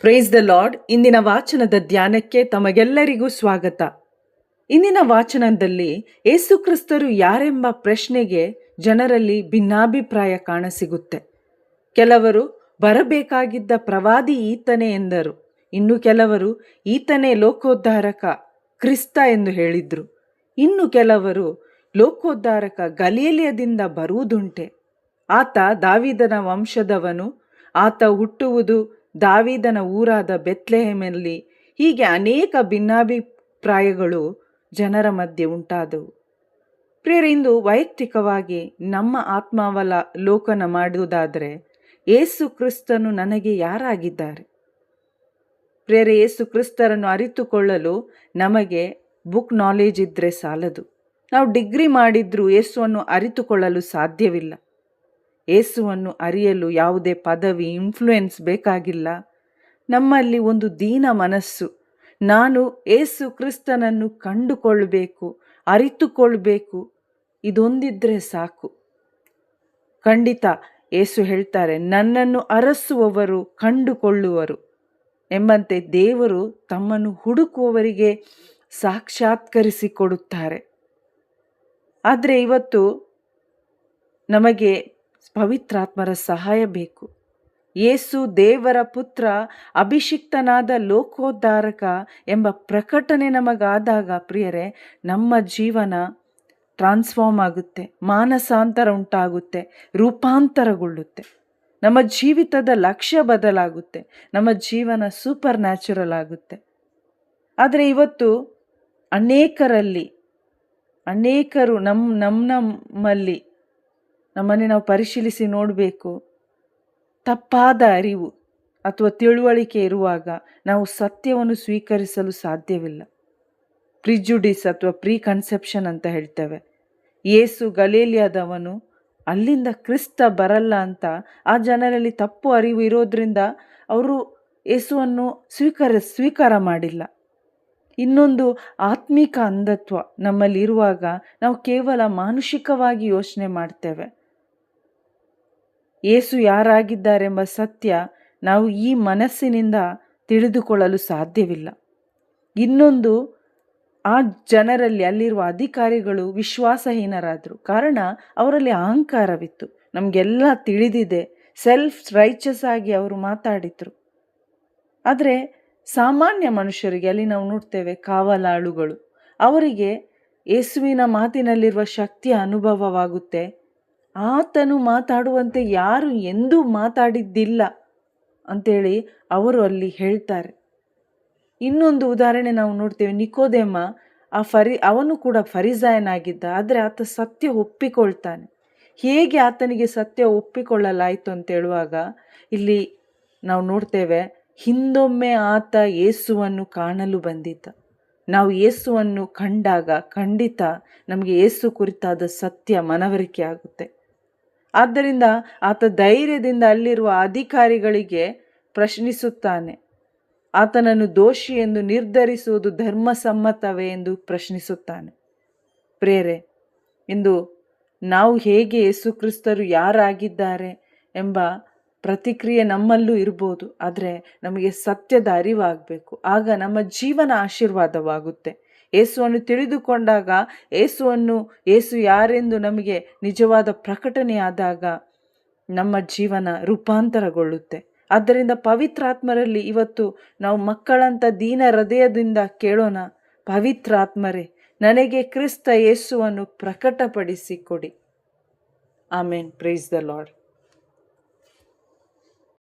Price the lord. ಇಂದಿನ ವಾಚನದ ಧ್ಯಾನಕ್ಕೆ ತಮಗೆಲ್ಲರಿಗೂ ಸ್ವಾಗತ. ಇಂದಿನ ವಾಚನದಲ್ಲಿ ಯೇಸುಕ್ರಿಸ್ತರು ಯಾರೆಂಬ ಪ್ರಶ್ನೆಗೆ ಜನರಲ್ಲಿ ಭಿನ್ನಾಭಿಪ್ರಾಯ ಕಾಣಸಿಗುತ್ತೆ. ಕೆಲವರು ಬರಬೇಕಾಗಿದ್ದ ಪ್ರವಾದಿ ಈತನೇ ಎಂದರು. ಇನ್ನು ಕೆಲವರು ಈತನೇ ಲೋಕೋದ್ಧಾರಕ ಕ್ರಿಸ್ತ ಎಂದು ಹೇಳಿದ್ರು. ಇನ್ನು ಕೆಲವರು ಲೋಕೋದ್ಧಾರಕ ಗಲಿಲೇಯದಿಂದ ಬರುವುದುಂಟೆ. ಆತ ದಾವೀದನ ವಂಶದವನು, ಆತ ಹುಟ್ಟುವುದು ದಾವೀದನ ಊರಾದ ಬೆತ್ಲೆಹೇಮಲ್ಲಿ. ಹೀಗೆ ಅನೇಕ ಭಿನ್ನಾಭಿಪ್ರಾಯಗಳು ಜನರ ಮಧ್ಯೆ ಉಂಟಾದವು. ಪ್ರಿಯರೇ, ಇಂದು ವೈಯಕ್ತಿಕವಾಗಿ ನಮ್ಮ ಆತ್ಮಾವಲೋಕನ ಮಾಡುವುದಾದರೆ ಯೇಸು ಕ್ರಿಸ್ತನು ನನಗೆ ಯಾರಾಗಿದ್ದಾರೆ? ಪ್ರಿಯರೇ, ಯೇಸು ಕ್ರಿಸ್ತರನ್ನು ಅರಿತುಕೊಳ್ಳಲು ನಮಗೆ ಬುಕ್ ನಾಲೆಜ್ ಇದ್ದರೆ ಸಾಲದು. ನಾವು ಡಿಗ್ರಿ ಮಾಡಿದ್ರೂ ಯೇಸುವನ್ನು ಅರಿತುಕೊಳ್ಳಲು ಸಾಧ್ಯವಿಲ್ಲ. ಯೇಸುವನ್ನು ಅರಿಯಲು ಯಾವುದೇ ಪದವಿ, ಇನ್ಫ್ಲೂಯೆನ್ಸ್ ಬೇಕಾಗಿಲ್ಲ. ನಮ್ಮಲ್ಲಿ ಒಂದು ದೀನ ಮನಸ್ಸು, ನಾನು ಯೇಸು ಕ್ರಿಸ್ತನನ್ನು ಕಂಡುಕೊಳ್ಬೇಕು, ಅರಿತುಕೊಳ್ಬೇಕು, ಇದೊಂದಿದ್ರೆ ಸಾಕು. ಖಂಡಿತ ಯೇಸು ಹೇಳ್ತಾರೆ, ನನ್ನನ್ನು ಅರಸುವವರು ಕಂಡುಕೊಳ್ಳುವರು ಎಂಬಂತೆ ದೇವರು ತಮ್ಮನ್ನು ಹುಡುಕುವವರಿಗೆ ಸಾಕ್ಷಾತ್ಕರಿಸಿಕೊಡುತ್ತಾರೆ. ಆದರೆ ಇವತ್ತು ನಮಗೆ ಪವಿತ್ರಾತ್ಮರ ಸಹಾಯ ಬೇಕು. ಯೇಸು ದೇವರ ಪುತ್ರ, ಅಭಿಷಿಕ್ತನಾದ ಲೋಕೋದ್ಧಾರಕ ಎಂಬ ಪ್ರಕಟಣೆ ನಮಗಾದಾಗ ಪ್ರಿಯರೇ, ನಮ್ಮ ಜೀವನ ಟ್ರಾನ್ಸ್ಫಾರ್ಮ್ ಆಗುತ್ತೆ, ಮಾನಸಾಂತರ ಉಂಟಾಗುತ್ತೆ, ರೂಪಾಂತರಗೊಳ್ಳುತ್ತೆ. ನಮ್ಮ ಜೀವಿತದ ಲಕ್ಷ್ಯ ಬದಲಾಗುತ್ತೆ, ನಮ್ಮ ಜೀವನ ಸೂಪರ್ ನ್ಯಾಚುರಲ್ ಆಗುತ್ತೆ. ಆದರೆ ಇವತ್ತು ಅನೇಕರು ನಮ್ಮಲ್ಲಿ ನಮ್ಮನ್ನು ನಾವು ಪರಿಶೀಲಿಸಿ ನೋಡಬೇಕು. ತಪ್ಪಾದ ಅರಿವು ಅಥವಾ ತಿಳುವಳಿಕೆ ಇರುವಾಗ ನಾವು ಸತ್ಯವನ್ನು ಸ್ವೀಕರಿಸಲು ಸಾಧ್ಯವಿಲ್ಲ. ಪ್ರಿಜುಡಿಸ್ ಅಥವಾ ಪ್ರೀ ಕನ್ಸೆಪ್ಷನ್ ಅಂತ ಹೇಳ್ತೇವೆ. ಯೇಸು ಗಲಿಲೇಯದವನು, ಅಲ್ಲಿಂದ ಕ್ರಿಸ್ತ ಬರಲ್ಲ ಅಂತ ಆ ಜನರಲ್ಲಿ ತಪ್ಪು ಅರಿವು ಇರೋದ್ರಿಂದ ಅವರು ಯೇಸುವನ್ನು ಸ್ವೀಕಾರ ಮಾಡಿಲ್ಲ. ಇನ್ನೊಂದು ಆತ್ಮಿಕ ಅಂಧತ್ವ ನಮ್ಮಲ್ಲಿರುವಾಗ ನಾವು ಕೇವಲ ಮಾನುಷಿಕವಾಗಿ ಯೋಚನೆ ಮಾಡ್ತೇವೆ. ಯೇಸು ಯಾರಾಗಿದ್ದಾರೆಂಬ ಸತ್ಯ ನಾವು ಈ ಮನಸ್ಸಿನಿಂದ ತಿಳಿದುಕೊಳ್ಳಲು ಸಾಧ್ಯವಿಲ್ಲ. ಇನ್ನೊಂದು, ಆ ಜನರಲ್ಲಿ ಅಲ್ಲಿರುವ ಅಧಿಕಾರಿಗಳು ವಿಶ್ವಾಸಹೀನರಾದರು. ಕಾರಣ ಅವರಲ್ಲಿ ಅಹಂಕಾರವಿತ್ತು. ನಮಗೆಲ್ಲ ತಿಳಿದಿದೆ, ಸೆಲ್ಫ್ ರೈಚಸ್ ಆಗಿ ಅವರು ಮಾತಾಡಿದ್ರು. ಆದರೆ ಸಾಮಾನ್ಯ ಮನುಷ್ಯರಿಗೆ ಅಲ್ಲಿ ನಾವು ನೋಡ್ತೇವೆ, ಕಾವಲಾಳುಗಳು, ಅವರಿಗೆ ಯೇಸುವಿನ ಮಾತಿನಲ್ಲಿರುವ ಶಕ್ತಿಯ ಅನುಭವವಾಗುತ್ತೆ. ಆತನು ಮಾತಾಡುವಂತೆ ಯಾರು ಎಂದೂ ಮಾತಾಡಿದ್ದಿಲ್ಲ ಅಂತೇಳಿ ಅವರು ಅಲ್ಲಿ ಹೇಳ್ತಾರೆ. ಇನ್ನೊಂದು ಉದಾಹರಣೆ ನಾವು ನೋಡ್ತೇವೆ, ನಿಕೋದೇಮ, ಅವನು ಕೂಡ ಫರಿಸಾಯನಾಗಿದ್ದ. ಆದರೆ ಆತ ಸತ್ಯ ಒಪ್ಪಿಕೊಳ್ತಾನೆ. ಹೇಗೆ ಆತನಿಗೆ ಸತ್ಯ ಒಪ್ಪಿಕೊಳ್ಳಲಾಯಿತು ಅಂತ ಹೇಳುವಾಗ ಇಲ್ಲಿ ನಾವು ನೋಡ್ತೇವೆ, ಹಿಂದೊಮ್ಮೆ ಆತ ಯೇಸುವನ್ನು ಕಾಣಲು ಬಂದಿದ್ದ. ನಾವು ಯೇಸುವನ್ನು ಕಂಡಾಗ ಖಂಡಿತ ನಮಗೆ ಯೇಸು ಕುರಿತಾದ ಸತ್ಯ ಮನವರಿಕೆ ಆಗುತ್ತೆ. ಆದ್ದರಿಂದ ಆತ ಧೈರ್ಯದಿಂದ ಅಲ್ಲಿರುವ ಅಧಿಕಾರಿಗಳಿಗೆ ಪ್ರಶ್ನಿಸುತ್ತಾನೆ. ಆತನನ್ನು ದೋಷಿ ಎಂದು ನಿರ್ಧರಿಸುವುದು ಧರ್ಮಸಮ್ಮತವೇ ಎಂದು ಪ್ರಶ್ನಿಸುತ್ತಾನೆ. ಪ್ರಿಯರೇ, ಇಂದು ನಾವು ಹೇಗೆ ಯೇಸು ಕ್ರಿಸ್ತರು ಯಾರಾಗಿದ್ದಾರೆ ಎಂಬ ಪ್ರತಿಕ್ರಿಯೆ ನಮ್ಮಲ್ಲೂ ಇರ್ಬೋದು. ಆದರೆ ನಮಗೆ ಸತ್ಯದ ಅರಿವಾಗಬೇಕು. ಆಗ ನಮ್ಮ ಜೀವನ ಆಶೀರ್ವಾದವಾಗುತ್ತೆ. ಯೇಸುವನ್ನು ತಿಳಿದುಕೊಂಡಾಗ, ಯೇಸು ಯಾರೆಂದು ನಮಗೆ ನಿಜವಾದ ಪ್ರಕಟಣೆಯಾದಾಗ ನಮ್ಮ ಜೀವನ ರೂಪಾಂತರಗೊಳ್ಳುತ್ತೆ. ಆದ್ದರಿಂದ ಪವಿತ್ರಾತ್ಮರಲ್ಲಿ ಇವತ್ತು ನಾವು ಮಕ್ಕಳಂತ ದೀನ ಹೃದಯದಿಂದ ಕೇಳೋಣ, ಪವಿತ್ರಾತ್ಮರೇ, ನನಗೆ ಕ್ರಿಸ್ತ ಯೇಸುವನ್ನು ಪ್ರಕಟಪಡಿಸಿ ಕೊಡಿ. ಆಮೇನ್. Praise the lord.